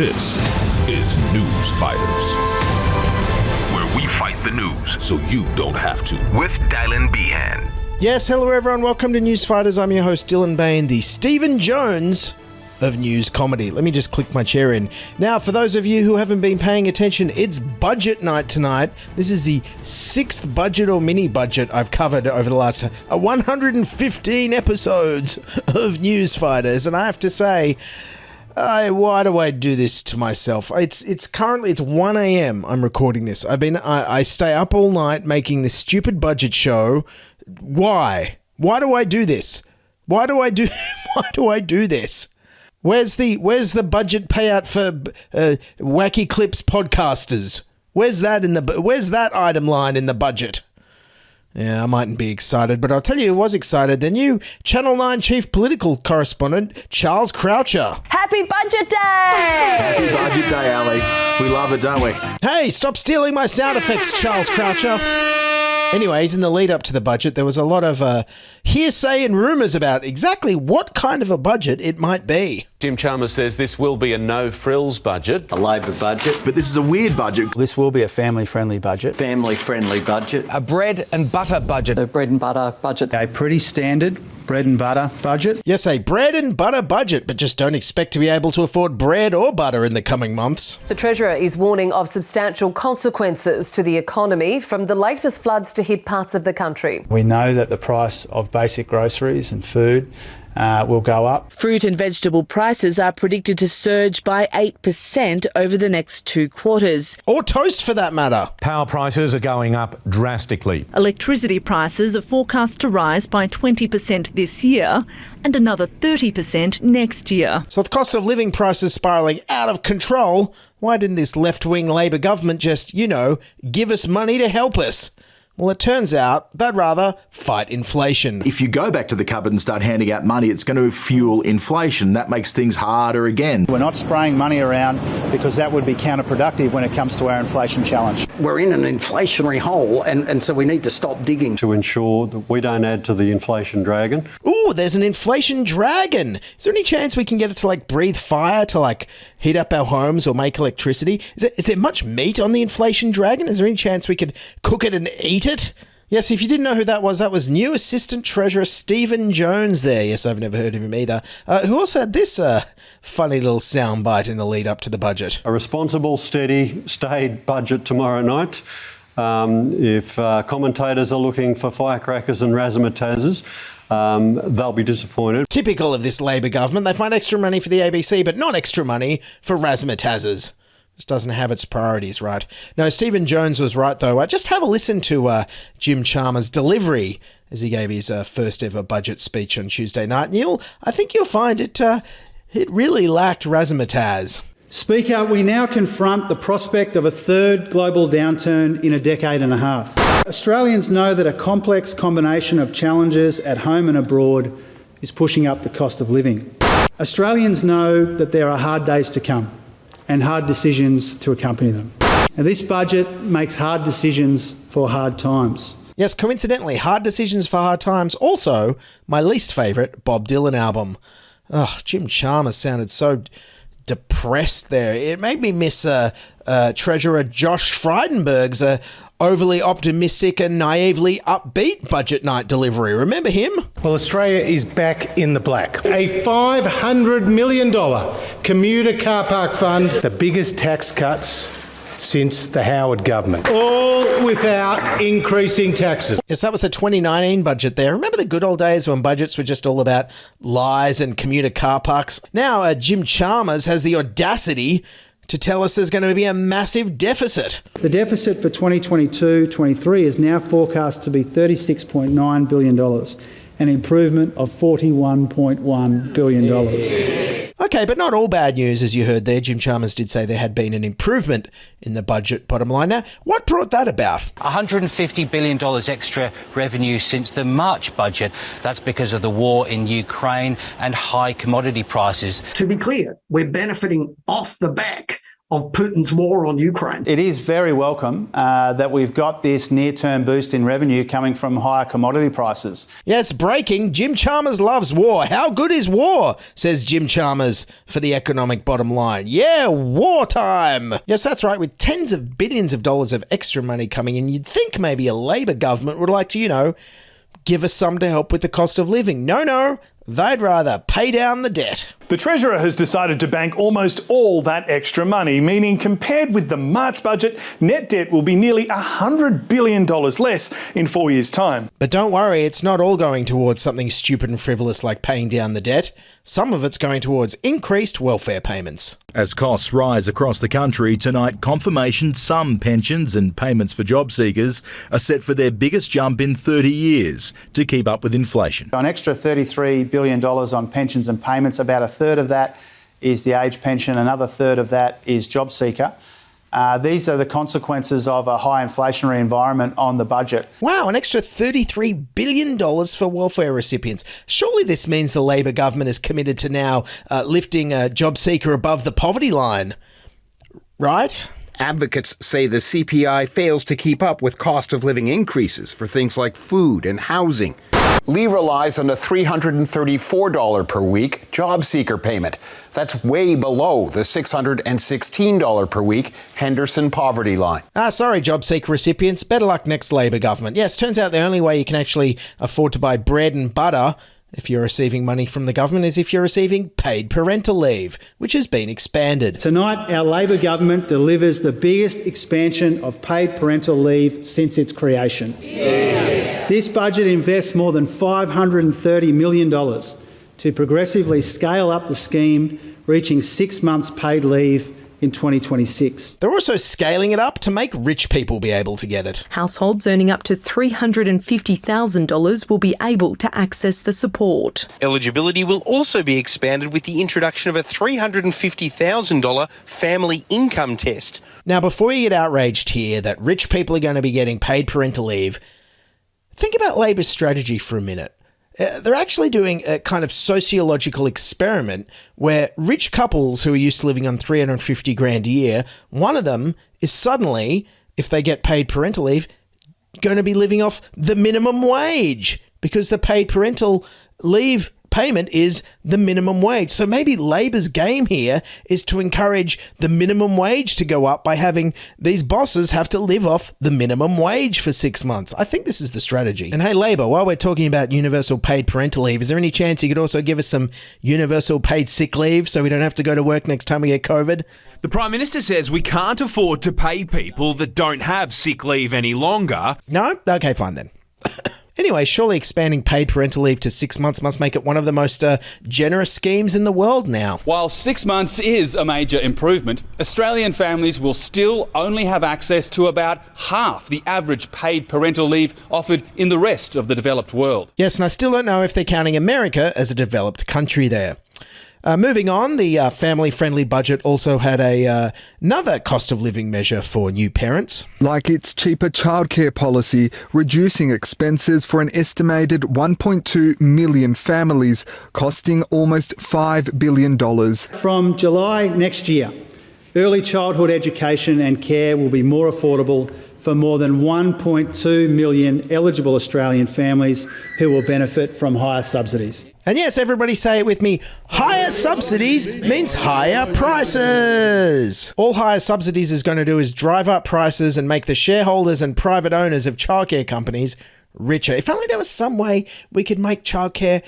This is Newsfighters, where we fight the news so you don't have to. With Dylan Behan. Yes, hello everyone. Welcome to Newsfighters. I'm your host, Dylan Behan, the Stephen Jones of news comedy. Let me just click my chair in. Now, for those of you who haven't been paying attention, it's budget night tonight. This is the 6th budget or mini budget I've covered over the last 115 episodes of Newsfighters, and I have to say, why do I do this to myself? It's currently 1 a.m. I'm recording this. I stay up all night making this stupid budget show. Why? Why do I do this? Why do I do this? Where's the budget payout for Wacky Clips podcasters? Where's that item line in the budget? Yeah, I mightn't be excited, but I'll tell you who was excited. The new Channel 9 chief political correspondent, Charles Croucher. Happy Budget Day! Happy Budget Day, Ali. We love it, don't we? Hey, stop stealing my sound effects, Charles Croucher. Anyways, in the lead up to the budget, there was a lot of hearsay and rumours about exactly what kind of a budget it might be. Jim Chalmers says this will be a no-frills budget. A Labor budget. But this is a weird budget. This will be a family-friendly budget. Family-friendly budget. A bread and butter budget. A bread and butter budget. A pretty standard bread and butter budget. Yes, a bread and butter budget, but just don't expect to be able to afford bread or butter in the coming months. The Treasurer is warning of substantial consequences to the economy from the latest floods to hit parts of the country. We know that the price of basic groceries and food will go up. Fruit and vegetable prices are predicted to surge by 8% over the next 2 quarters. Or toast, for that matter. Power prices are going up drastically. Electricity prices are forecast to rise by 20% this year and another 30% next year. So with cost of living prices spiralling out of control, why didn't this left-wing Labor government just, give us money to help us? Well, it turns out they'd rather fight inflation. If you go back to the cupboard and start handing out money, it's going to fuel inflation. That makes things harder again. We're not spraying money around because that would be counterproductive when it comes to our inflation challenge. We're in an inflationary hole and so we need to stop digging. To ensure that we don't add to the inflation dragon. Ooh, there's an inflation dragon. Is there any chance we can get it to breathe fire to heat up our homes or make electricity? Is there much meat on the inflation dragon? Is there any chance we could cook it and eat it? Yes, if you didn't know who that was new Assistant Treasurer Stephen Jones there. Yes, I've never heard of him either. Who also had this funny little soundbite in the lead up to the budget. A responsible, steady, staid budget tomorrow night. If commentators are looking for firecrackers and razzmatazz, they'll be disappointed. Typical of this Labor government, they find extra money for the ABC, but not extra money for razzmatazzes. Just doesn't have its priorities right. No, Stephen Jones was right, though. Just have a listen to Jim Chalmers' delivery as he gave his first ever budget speech on Tuesday night. And I think you'll find it really lacked razzmatazz. Speaker, we now confront the prospect of a third global downturn in a decade and a half. Australians know that a complex combination of challenges at home and abroad is pushing up the cost of living. Australians know that there are hard days to come and hard decisions to accompany them. And this budget makes hard decisions for hard times. Yes, coincidentally, Hard Decisions for Hard Times, also my least favourite Bob Dylan album. Jim Chalmers sounded so depressed there. It made me miss Treasurer Josh Frydenberg's overly optimistic and naively upbeat budget night delivery. Remember him? Well, Australia is back in the black. A $500 million commuter car park fund, the biggest tax cuts since the Howard government, all without increasing taxes. Yes, that was the 2019 budget there. Remember the good old days when budgets were just all about lies and commuter car parks? Now Jim Chalmers has the audacity to tell us there's going to be a massive deficit. The deficit for 2022-23 is now forecast to be $36.9 billion, an improvement of $41.1 billion. Okay, but not all bad news, as you heard there. Jim Chalmers did say there had been an improvement in the budget bottom line. Now, what brought that about? $150 billion extra revenue since the March budget. That's because of the war in Ukraine and high commodity prices. To be clear, we're benefiting off the back of Putin's war on Ukraine. It is very welcome that we've got this near-term boost in revenue coming from higher commodity prices. Yes, breaking. Jim Chalmers loves war. How good is war? Says Jim Chalmers for the economic bottom line. Yeah, wartime. Yes, that's right. With tens of billions of dollars of extra money coming in, you'd think maybe a Labor government would like to, give us some to help with the cost of living. No. They'd rather pay down the debt. The Treasurer has decided to bank almost all that extra money, meaning compared with the March budget, net debt will be nearly $100 billion less in 4 years' time. But don't worry, it's not all going towards something stupid and frivolous like paying down the debt. Some of it's going towards increased welfare payments. As costs rise across the country tonight, confirmation some pensions and payments for job seekers are set for their biggest jump in 30 years to keep up with inflation. An extra $33 billion on pensions and payments, about a third of that is the age pension, another third of that is job seeker. These are the consequences of a high inflationary environment on the budget. Wow, an extra $33 billion for welfare recipients. Surely this means the Labor government is committed to now lifting a job seeker above the poverty line, right? Advocates say the CPI fails to keep up with cost of living increases for things like food and housing. Lee relies on a $334 per week job seeker payment. That's way below the $616 per week Henderson poverty line. Sorry, job seeker recipients. Better luck next Labor government. Yes, turns out the only way you can actually afford to buy bread and butter if you're receiving money from the government is if you're receiving paid parental leave, which has been expanded. Tonight, our Labor government delivers the biggest expansion of paid parental leave since its creation. Yeah. This budget invests more than $530 million to progressively scale up the scheme, reaching 6 months paid leave in 2026. They're also scaling it up to make rich people be able to get it. Households earning up to $350,000 will be able to access the support. Eligibility will also be expanded with the introduction of a $350,000 family income test. Now, before you get outraged here that rich people are going to be getting paid parental leave, think about Labor's strategy for a minute. They're actually doing a kind of sociological experiment where rich couples who are used to living on $350,000 a year, one of them is suddenly, if they get paid parental leave, going to be living off the minimum wage because the paid parental leave payment is the minimum wage. So maybe Labor's game here is to encourage the minimum wage to go up by having these bosses have to live off the minimum wage for 6 months. I think this is the strategy. And hey, Labor, while we're talking about universal paid parental leave, is there any chance you could also give us some universal paid sick leave so we don't have to go to work next time we get COVID? The Prime Minister says we can't afford to pay people that don't have sick leave any longer. No? Okay, fine then. Anyway, surely expanding paid parental leave to 6 months must make it one of the most generous schemes in the world now. While 6 months is a major improvement, Australian families will still only have access to about half the average paid parental leave offered in the rest of the developed world. Yes, and I still don't know if they're counting America as a developed country there. Moving on, the family-friendly budget also had another cost of living measure for new parents. Like its cheaper childcare policy, reducing expenses for an estimated 1.2 million families, costing almost $5 billion. From July next year, early childhood education and care will be more affordable for more than 1.2 million eligible Australian families who will benefit from higher subsidies. And yes, everybody say it with me, higher subsidies means higher prices. All higher subsidies is going to do is drive up prices and make the shareholders and private owners of childcare companies richer. If only there was some way we could make childcare,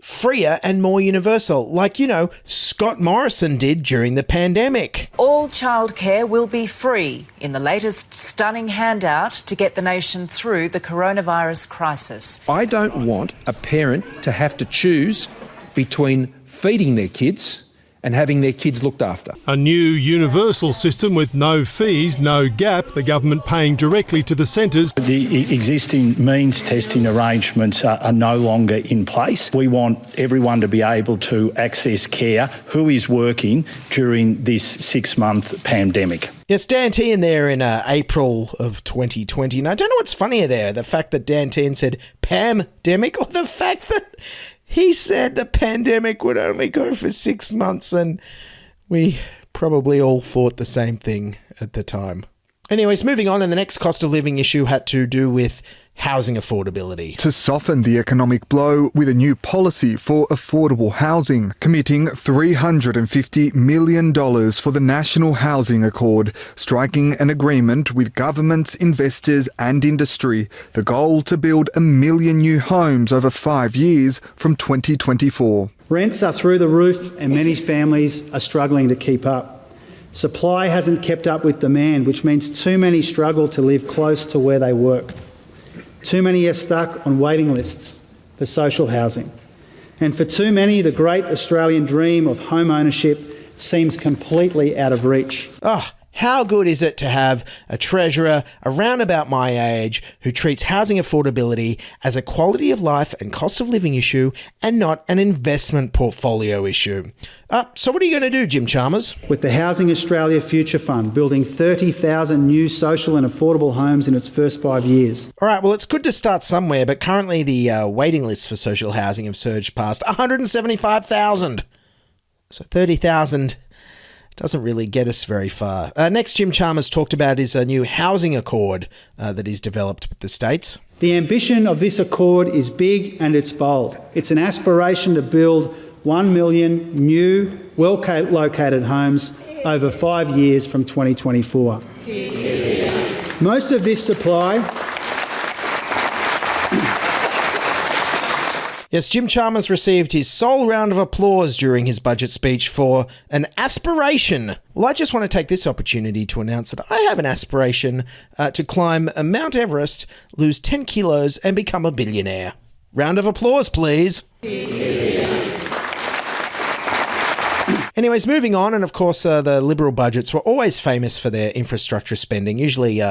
freer and more universal, like, Scott Morrison did during the pandemic. All childcare will be free in the latest stunning handout to get the nation through the coronavirus crisis. I don't want a parent to have to choose between feeding their kids and having their kids looked after. A new universal system with no fees, no gap, the government paying directly to the centres. The existing means testing arrangements are no longer in place. We want everyone to be able to access care who is working during this 6-month pandemic. Yes, Dan Tehan there in April of 2020. And I don't know what's funnier there, the fact that Dan Tehan said Pam-demic, or the fact that he said the pandemic would only go for 6 months and we probably all thought the same thing at the time. Anyways, moving on, and the next cost of living issue had to do with housing affordability. To soften the economic blow with a new policy for affordable housing, committing $350 million for the National Housing Accord, striking an agreement with governments, investors and industry. The goal to build 1 million new homes over 5 years from 2024. Rents are through the roof and many families are struggling to keep up. Supply hasn't kept up with demand, which means too many struggle to live close to where they work. Too many are stuck on waiting lists for social housing. And for too many, the great Australian dream of home ownership seems completely out of reach. How good is it to have a treasurer around about my age who treats housing affordability as a quality of life and cost of living issue and not an investment portfolio issue? So what are you going to do, Jim Chalmers? With the Housing Australia Future Fund building 30,000 new social and affordable homes in its first 5 years. All right, well, it's good to start somewhere, but currently the waiting lists for social housing have surged past 175,000. So 30,000 doesn't really get us very far. Next, Jim Chalmers talked about his new housing accord that he's developed with the states. The ambition of this accord is big and it's bold. It's an aspiration to build 1 million new, well-located homes over 5 years from 2024. Most of this supply... Yes, Jim Chalmers received his sole round of applause during his budget speech for an aspiration. Well, I just want to take this opportunity to announce that I have an aspiration to climb Mount Everest, lose 10 kilos and become a billionaire. Round of applause, please. Anyways, moving on, and of course the Liberal budgets were always famous for their infrastructure spending, usually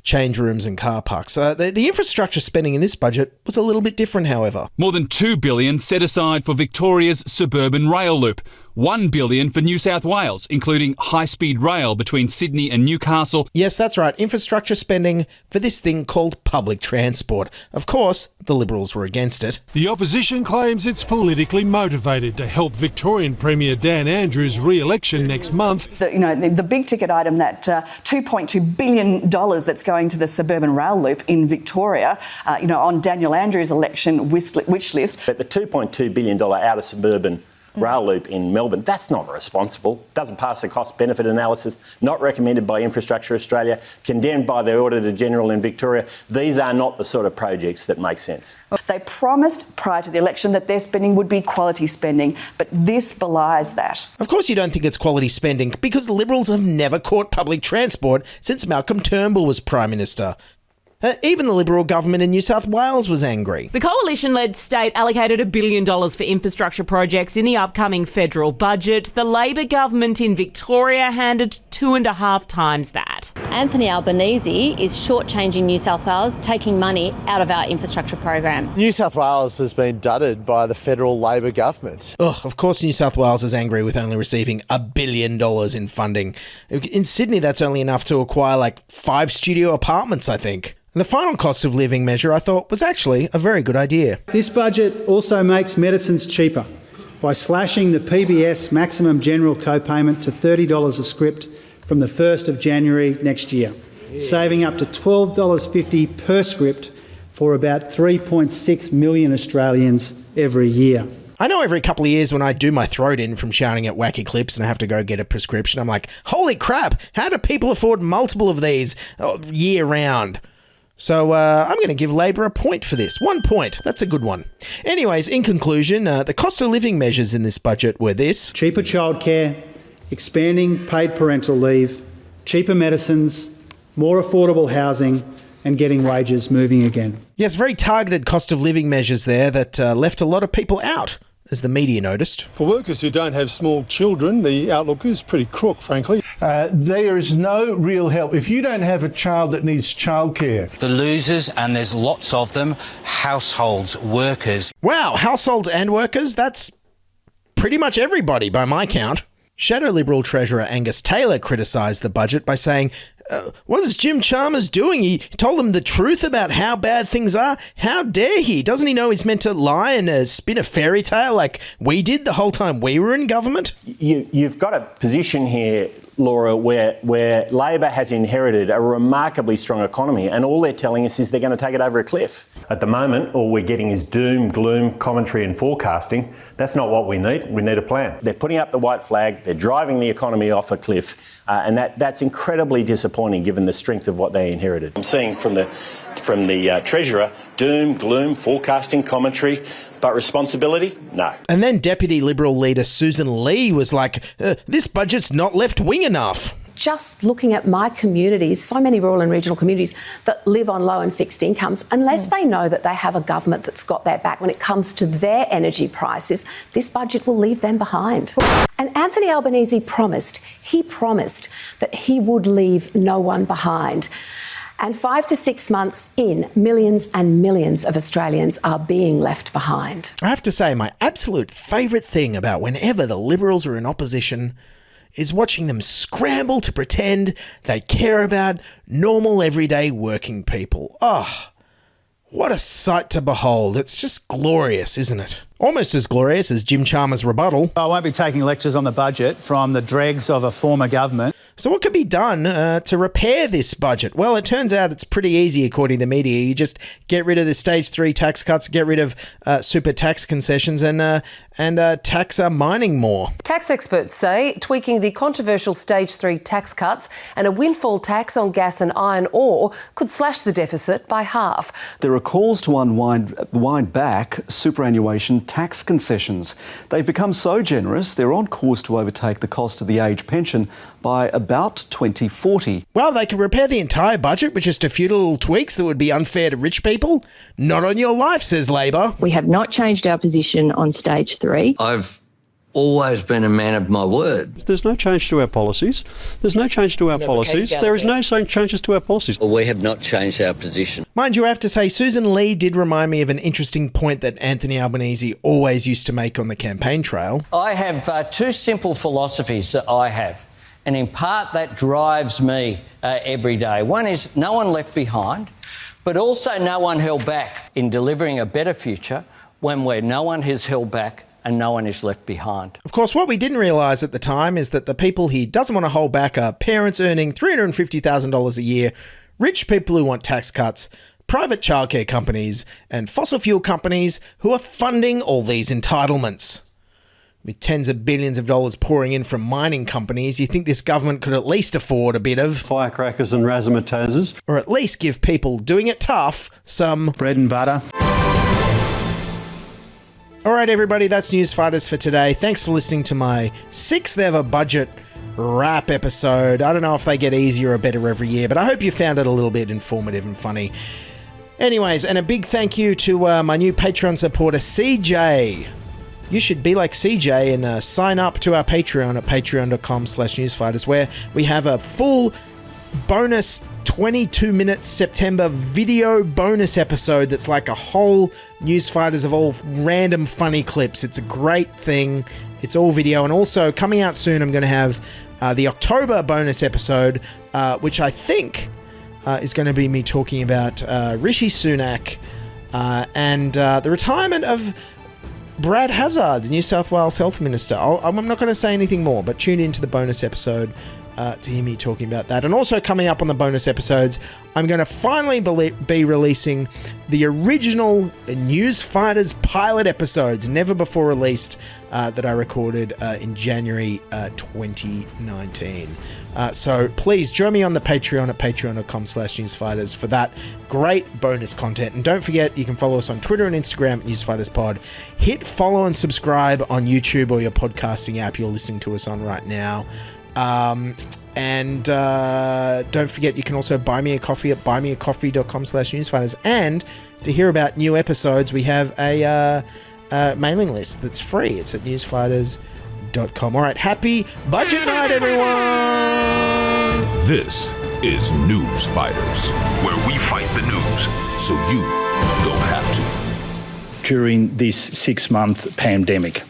change rooms and car parks. The infrastructure spending in this budget was a little bit different, however. More than $2 billion set aside for Victoria's suburban rail loop. $1 billion for New South Wales, including high-speed rail between Sydney and Newcastle. Yes, that's right. Infrastructure spending for this thing called public transport. Of course, the Liberals were against it. The opposition claims it's politically motivated to help Victorian Premier Dan Andrews' re-election next month. The big ticket item, that $2.2 billion that's going to the suburban rail loop in Victoria, on Daniel Andrews' election wish list. But the $2.2 billion outer suburban rail loop in Melbourne, that's not responsible. Doesn't pass the cost-benefit analysis, not recommended by Infrastructure Australia, condemned by the Auditor-General in Victoria. These are not the sort of projects that make sense. They promised prior to the election that their spending would be quality spending, but this belies that. Of course you don't think it's quality spending, because the Liberals have never caught public transport since Malcolm Turnbull was Prime Minister. Even the Liberal government in New South Wales was angry. The coalition-led state allocated $1 billion for infrastructure projects in the upcoming federal budget. The Labor government in Victoria handed 2.5 times that. Anthony Albanese is shortchanging New South Wales, taking money out of our infrastructure program. New South Wales has been dudded by the federal Labor government. Of course New South Wales is angry with only receiving $1 billion in funding. In Sydney, that's only enough to acquire 5 studio apartments, I think. And the final cost of living measure I thought was actually a very good idea. This budget also makes medicines cheaper by slashing the PBS maximum general co-payment to $30 a script from the 1st of January next year, saving up to $12.50 per script for about 3.6 million Australians every year. I know every couple of years when I do my throat in from shouting at wacky clips and I have to go get a prescription, I'm like, holy crap, how do people afford multiple of these year round? So I'm going to give Labor a point for this. 1 point. That's a good one. Anyways, in conclusion, the cost of living measures in this budget were this. Cheaper childcare, expanding paid parental leave, cheaper medicines, more affordable housing, and getting wages moving again. Yes, very targeted cost of living measures there that left a lot of people out, as the media noticed. For workers who don't have small children, the outlook is pretty crook, frankly. There is no real help. If you don't have a child that needs childcare. The losers, and there's lots of them, households, workers. Wow, households and workers? That's pretty much everybody by my count. Shadow Liberal Treasurer Angus Taylor criticised the budget by saying what is Jim Chalmers doing? He told them the truth about how bad things are. How dare he? Doesn't he know he's meant to lie and spin a fairy tale like we did the whole time we were in government? You've got a position here, Laura, where Labor has inherited a remarkably strong economy, and all they're telling us is they're going to take it over a cliff. At the moment, all we're getting is doom, gloom, commentary and forecasting. That's not what we need. We need a plan. They're putting up the white flag. They're driving the economy off a cliff, and that's incredibly disappointing given the strength of what they inherited. I'm seeing from the Treasurer, doom, gloom, forecasting, commentary, but responsibility, no. And then Deputy Liberal leader Susan Lee was like, this budget's not left-wing enough. Just looking at my communities, so many rural and regional communities that live on low and fixed incomes, unless they know that they have a government that's got their back when it comes to their energy prices, this budget will leave them behind. And Anthony Albanese promised that he would leave no one behind. And 5 to 6 months in, millions and millions of Australians are being left behind. I have to say, my absolute favourite thing about whenever the Liberals are in opposition is watching them scramble to pretend they care about normal, everyday working people. Oh, what a sight to behold. It's just glorious, isn't it? Almost as glorious as Jim Chalmers' rebuttal. I won't be taking lectures on the budget from the dregs of a former government. So what could be done to repair this budget? Well, it turns out it's pretty easy, according to the media. You just get rid of the stage 3 tax cuts, get rid of super tax concessions and tax mining more. Tax experts say tweaking the controversial stage 3 tax cuts and a windfall tax on gas and iron ore could slash the deficit by half. There are calls to wind back superannuation tax concessions. They've become so generous, they're on course to overtake the cost of the age pension by about 2040. Well, they could repair the entire budget with just a few little tweaks that would be unfair to rich people. Not on your life, says Labor. We have not changed our position on stage 3. I've always been a man of my word. There's no change to our policies. There's no change to our policies. There is no changes to our policies. Well, we have not changed our position. Mind you, I have to say, Susan Lee did remind me of an interesting point that Anthony Albanese always used to make on the campaign trail. I have two simple philosophies that I have, and in part that drives me every day. One is no one left behind, but also no one held back in delivering a better future where no one is held back and no one is left behind. Of course, what we didn't realise at the time is that the people he doesn't want to hold back are parents earning $350,000 a year, rich people who want tax cuts, private childcare companies, and fossil fuel companies who are funding all these entitlements. With tens of billions of dollars pouring in from mining companies, you think this government could at least afford a bit of firecrackers and razzmatazes, or at least give people doing it tough some bread and butter. All right, everybody, that's Newsfighters for today. Thanks for listening to my 6th ever budget wrap episode. I don't know if they get easier or better every year, but I hope you found it a little bit informative and funny. Anyways, and a big thank you to my new Patreon supporter, CJ. You should be like CJ and sign up to our Patreon at patreon.com/newsfighters, where we have a full bonus 22-minute September video bonus episode that's like a whole Newsfighters of all random funny clips. It's a great thing. It's all video. And also, coming out soon, I'm going to have the October bonus episode, which I think is going to be me talking about Rishi Sunak and the retirement of Brad Hazzard, the New South Wales Health Minister. I'm not going to say anything more, but tune into the bonus episode to hear me talking about that. And also coming up on the bonus episodes, I'm going to finally be releasing the original Newsfighters pilot episodes, never before released, that I recorded in January 2019. So please join me on the Patreon at patreon.com/newsfighters for that great bonus content. And don't forget, you can follow us on Twitter and Instagram at NewsfightersPod. Hit follow and subscribe on YouTube or your podcasting app you're listening to us on right now. And don't forget, you can also buy me a coffee at buymeacoffee.com/newsfighters. And to hear about new episodes, we have a mailing list that's free. It's at newsfighters.com. All right, happy budget night, everyone! This is Newsfighters, where we fight the news so you don't have to. During this 6-month pandemic,